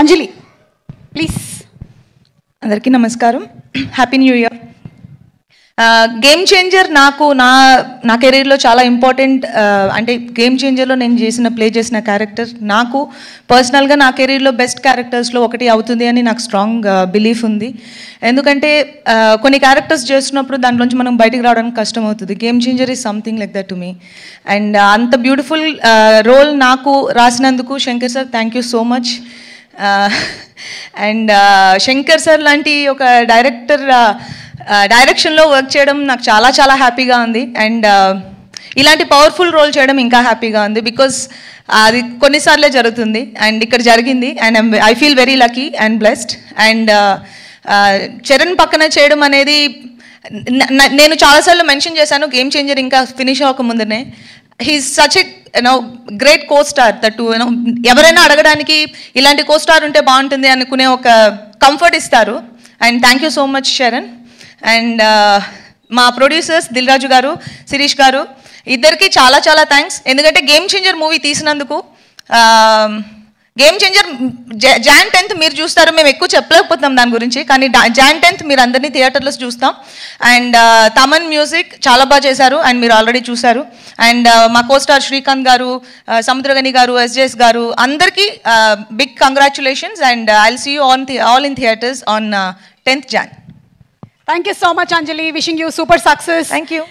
అంజలి please. అందరికీ నమస్కారం, happy new year. Game changer నాకు నా కెరీర్లో చాలా ఇంపార్టెంట్. అంటే గేమ్ చేంజర్లో నేను ప్లే చేసిన క్యారెక్టర్ నాకు పర్సనల్గా నా కెరీర్లో బెస్ట్ క్యారెక్టర్స్లో ఒకటి అవుతుంది అని నాకు స్ట్రాంగ్ బిలీఫ్ ఉంది. ఎందుకంటే కొన్ని క్యారెక్టర్స్ చేస్తున్నప్పుడు దాంట్లోంచి మనం బయటికి రావడానికి కష్టం అవుతుంది. Game changer is something like that to me. And అంత బ్యూటిఫుల్ రోల్ నాకు రాసినందుకు Shankar sir thank you so much. And Shankar sir లాంటి ఒక డైరెక్షన్లో వర్క్ చేయడం నాకు చాలా చాలా హ్యాపీగా ఉంది. అండ్ ఇలాంటి పవర్ఫుల్ రోల్ చేయడం ఇంకా హ్యాపీగా ఉంది, బికాజ్ అది కొన్నిసార్లే జరుగుతుంది అండ్ ఇక్కడ జరిగింది. And I feel very lucky and blessed. And Charan పక్కన చేయడం అనేది నేను చాలాసార్లు మెన్షన్ చేశాను, గేమ్ చేంజర్ ఇంకా ఫినిష్ అవ్వకముందునే. He's such a great co star that ఎవరైనా అడగడానికి ఇలాంటి కో స్టార్ ఉంటే బాగుంటుంది అనుకునే ఒక కంఫర్ట్ ఇస్తారు. And thank you so much Charan. And మా ప్రొడ్యూసర్స్ దిల్ రాజు గారు, శిరీష్ గారు, ఇద్దరికి చాలా చాలా థ్యాంక్స్. ఎందుకంటే గేమ్ చేంజర్ మూవీ తీసినందుకు. గేమ్ చేంజర్ Jan 10th మీరు చూస్తారు, మేము ఎక్కువ చెప్పలేకపోతున్నాం దాని గురించి, కానీ Jan 10th మీరు అందరినీ థియేటర్లో చూస్తాం. అండ్ తమన్ మ్యూజిక్ చాలా బాగా చేశారు అండ్ మీరు ఆల్రెడీ చూశారు. అండ్ మా కోస్టార్ శ్రీకాంత్ గారు, సముద్రగని గారు, SJS గారు, అందరికీ big congratulations. And I will see you all in theatres on 10th Jan. Thank you so much, Anjali. Wishing you super success. Thank you.